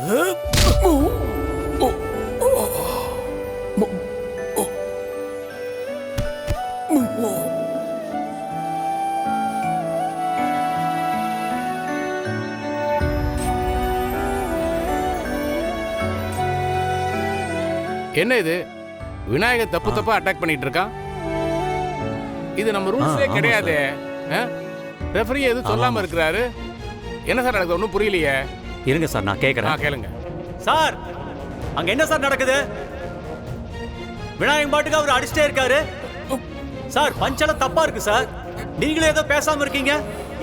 என்ன இது? விநாயகர் தப்பு தப்பா அட்டாக் பண்ணிட்டு இருக்கான். இது நம்ம ரூல்ஸ்லே கிடையாது. ரெஃபரி எதுவும் சொல்லாம இருக்கிறாரு. என்ன சார் நடக்குது? ஒன்றும் புரியலையே. இருங்க சார், நான் கேட்கறேன். கேளுங்க சார். அங்க என்ன சார் நடக்குது? விநாயகம் பாட்டுக்கு அவர் அடிச்சிட்டே இருக்காரு சார். பஞ்செல்லாம் தப்பா இருக்கு சார். நீங்களே ஏதோ பேசாம இருக்கீங்க.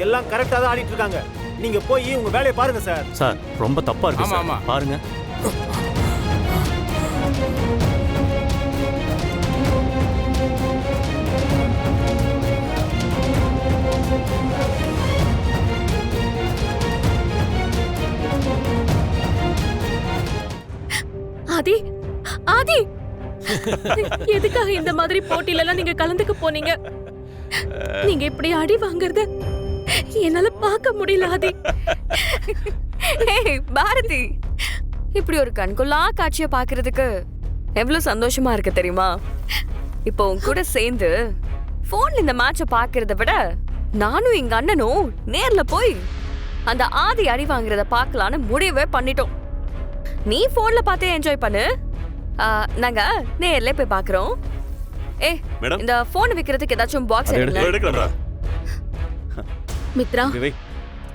எல்லாம் கரெக்டா தான் ஆடிட்டு இருக்காங்க. நீங்க போய் உங்க வேலையை பாருங்க சார். சார் ரொம்ப தப்பா இருக்கு சார். பாருங்க. ஆதி, ஆதி, எதுக்காக இந்த மாதிரி போட்டியில எல்லாம் நீங்க கலந்துக்க போனீங்க? நீங்க இப்படி அடி வாங்குறத என்னால பார்க்க முடியல ஆதி. பாரதி, இப்படி ஒரு கண்கொள்ளா காட்சியை பாக்குறதுக்கு எவ்வளவு சந்தோஷமா இருக்கு தெரியுமா? இப்போ உன் கூட சேர்ந்து போன்ல இந்த மேட்ச பாக்குறத விட நானும் எங்க அண்ணனும் நேர்ல போய் அந்த ஆதி அடி வாங்குறத பார்க்கலான்னு முடிவே பண்ணிட்டோம். நீ போன்ல பார்த்தே என்ஜாய் பண்ணு, நாங்க நேர்ல போய் பாக்குறோம். இந்த போன் விக்கிறதுக்கு ஏதாச்சும் பாக்ஸ் எடுங்க. மித்ரா,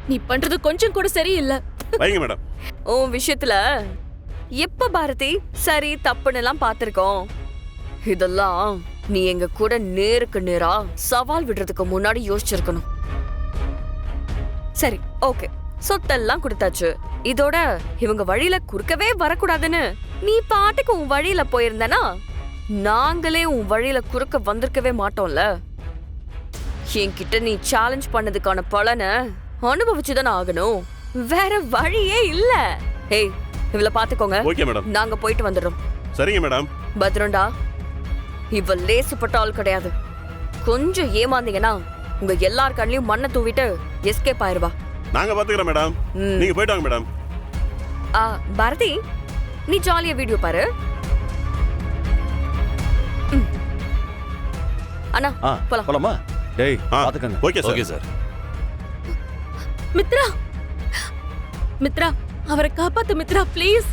நீ பண்றது கொஞ்சம் கூட சரியில்லை. வைங்க மேடம். உன் விஷயத்துல எப்ப பாரதி சரி தப்புன்னு எல்லாம் பாத்திருக்கோம். இதெல்லாம் நீ எங்க கூட நேருக்கு நேரா சவால் விடுறதுக்கு முன்னாடி யோசிச்சிருக்கணும். சரி, ஓகே, சொத்தெல்லாம் கொடுத்தாச்சு. இதோட இவங்க வழியில குறுக்கவே வரக்கூடாதுன்னு நீ பாட்டுக்கு உன் வழியில போயிருந்தனா நாங்களே உன் வழியில குறுக்க வந்திருக்கவே மாட்டோம்ல. என்கிட்ட நீ சேலஞ்ச் பண்ணதுக்கான பலனை அனுபவிச்சுதானே ஆகணும். வேற வழியே இல்ல. ஏய், இவளை பாத்துக்கோங்க. Okay madam. நாங்க போயிட்டு வந்துடுறோம். சரிங்க மேடம். பத்ரண்டா, இவ லேசுப்பட்ட ஆள் கிடையாது. கொஞ்சம் ஏமாந்தீங்கன்னா உங்க எல்லார் கண்ணிலையும் மண்ணை தூவிட்டு எஸ்கேப் ஆயிருவா. நாங்க பாத்துக்கிறோம் மேடம். நீங்க போயிட்டு வாங்க மேடம். பாரதி, நீ ஜாலியா வீடியோ பாரு. அண்ணா போலாமா? டேய் பாத்துக்கங்க. Okay sir. Okay sir. Mithra, Mithra, அவரை காப்பாத்து மித்ரா, ப்ளீஸ்.